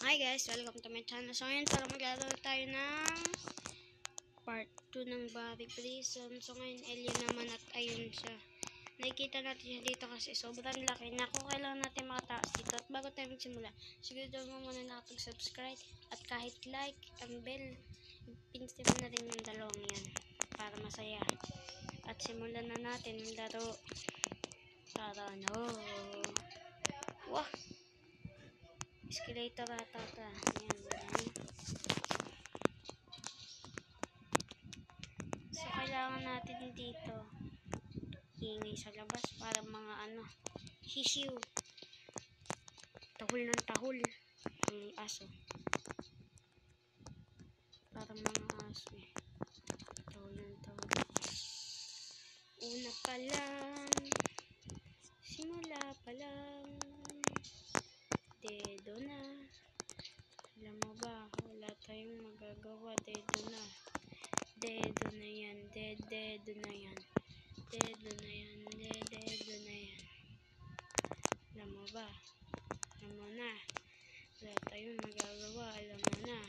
Hi guys, welcome to my channel. So ngayon pala maglalaro tayo ng part 2 ng Body Prison. So ngayon alien naman at ayun siya. Nakikita natin siya dito kasi sobrang laki na. Kung kailangan natin makataas dito. At bago tayo magsimula, siguro mo muna nakapag-subscribe at kahit like ang bell, pinsin mo na rin yung dalawang yan para masaya. At simulan na natin yung laro. Tara no. Wah! Escalator ata. Ayan. So, kailangan natin dito ingay sa labas para mga sisiw. Tahol ng tahol. Ang aso. Parang mga aso eh. Tahol ng tahol. Una pa lang. Simula pa lang. Dedo na. Alam mo ba, wala tayong magagawa. Dedo na. Dedo na yan. Dedo na yan. Dedo na yan. Dedo na yan. Alam mo ba? Alam mo na. Wala tayong magagawa. Alam mo na.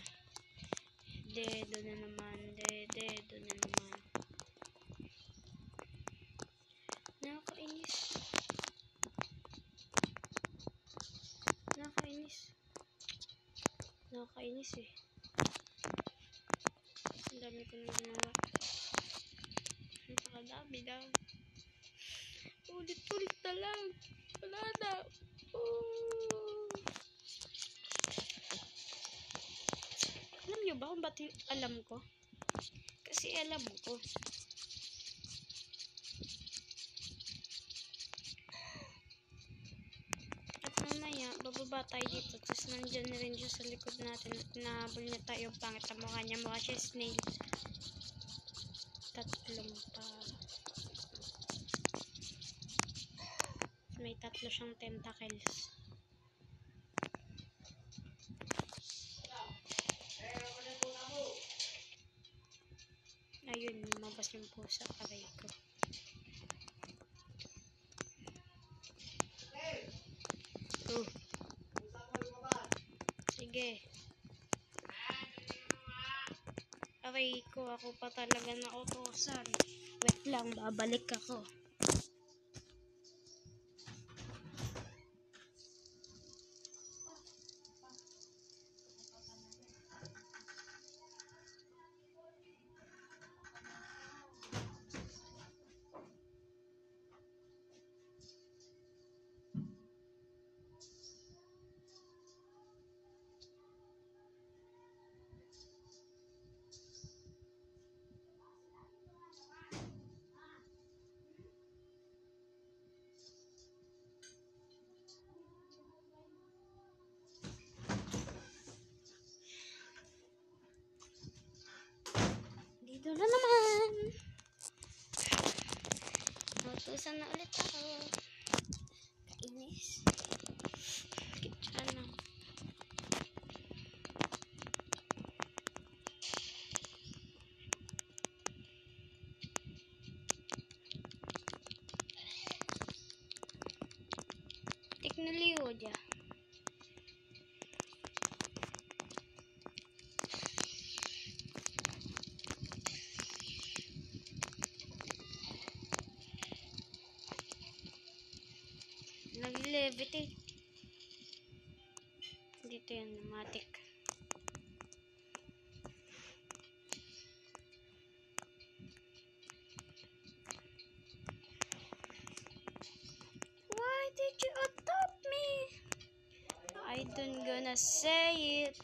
Dedo na naman. Dedo na naman. Nakakainis. Nakakainis eh. Ang dami ko nang ginawa. Napakadami lang. Ulit-ulit na lang. Wala na. Alam nyo ba kung ba't alam ko? Kasi alam ko. At mamaya, bababa tayo dito. Tapos nandyan na rin siya sa likod natin. At nahabol na tayo. Pangit ang mukha niya. Mukha siya snail. Tatlong pa. May tatlo siyang tentacles. Ayun, lumabas yung pusa. Aray ko. Sige. Aray ko, ako pa talaga nautosan. Wait lang, babalik ako. Dito na naman. Nautusan na ulit ako. Kainis. Kitsa. Teknolohiya. Nag-levitate. Dito yan, matik. Why did you adopt me? I don't gonna say it.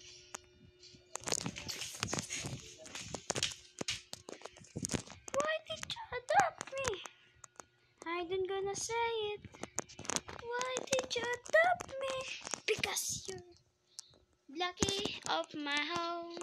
Why did you adopt me? I don't gonna say it. Why did you adopt me? Because you're lucky of my home.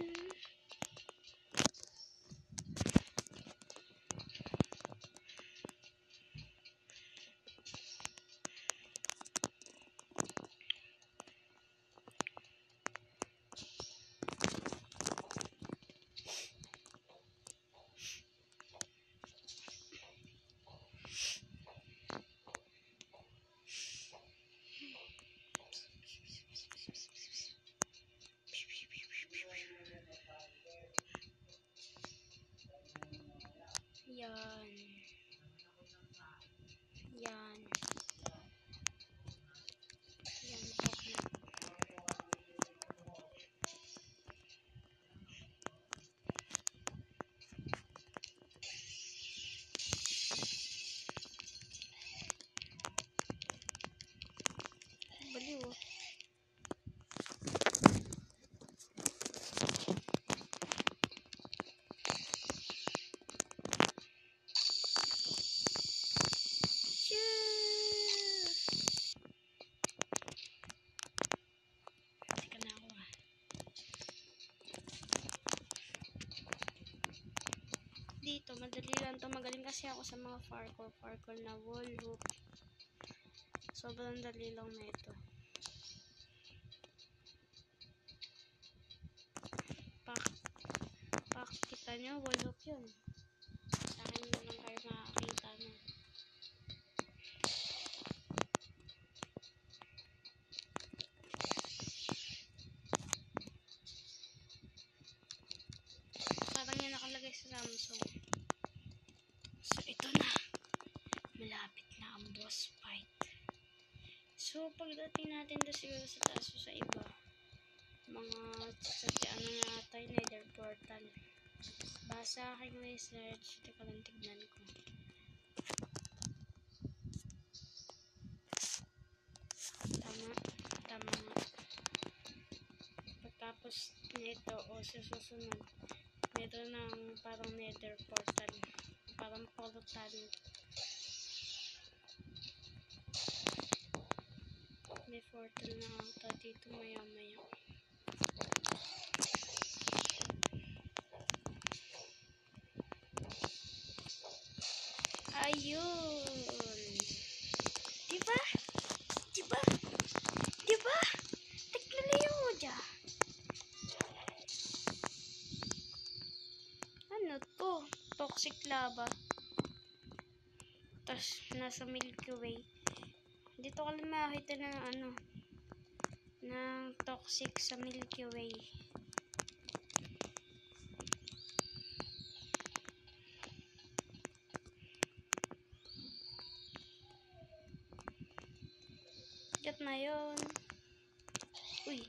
Yan. Yan. Yan, okay. Baliw. Teka na ako ah. Dito, madali lang to. Magaling kasi ako sa mga parkour na wall hoop. Sobrang dali lang na ito. Kita nyo, wall hoop yun. Sa akin na lang kayo makakita na. Parang yan nakalagay sa Samsung. So, ito na. Malapit na ang boss fight. So, pagdating natin doon siguro sa taas o sa iba, mga ano na ata yung nether portal. Basa aking research. Teka lang, tignan ko. Tama nga. Pagkapos nito o sa susunod, meron ng parang nether portal. Parang portal. May portal na ata dito maya-maya. Ayun. Diba? Teknolohiya. Ano to? Toxic lava. Tapos nasa Milky Way. Dito ka lang makakita ng ano, ng toxic sa Milky Way. Gat na yun. Uy.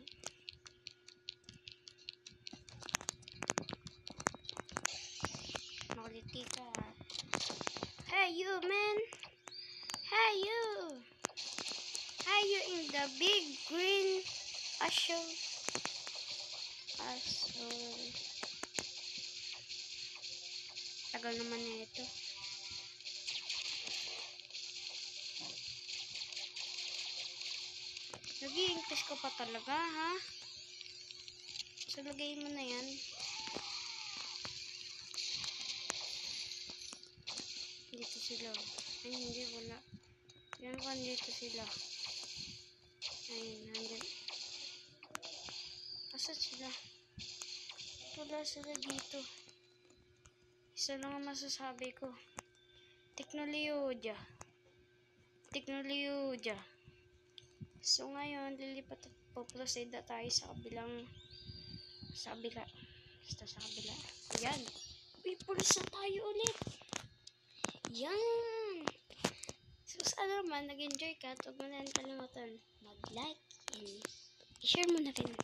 Makuliti ka. Hey you man. Hey you. Hey you in the big green asshole. Tagal naman na ito. Nag-i-English ko pa talaga, ha? So, lagay mo na yan. Dito sila. Ay, hindi, wala. Yan ko, dito sila. Ay, nandyan. Asa sila? Wala sila dito. Isa lang ang masasabi ko. Teknolohiya. So ngayon, lilipat at po-proceed na tayo sa kabila. Basta sa kabila. Yan. Uy, pulis na tayo ulit. Yan. So sana naman, nag-enjoy ka at huwag mo na kalimutan mag-like and i-share mo na rin.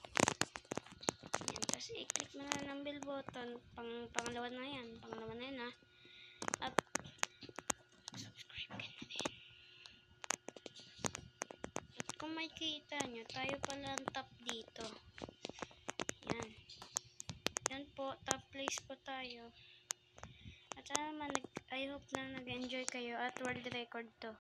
Yan. Tapos i-click mo na ng bell button. Pangalawa na yan ha. At subscribe ka na din. Kung makikita nyo, tayo pala ang top dito. Yan. Yan po, top place po tayo. At sana naman, I hope na nag-enjoy kayo at world record to.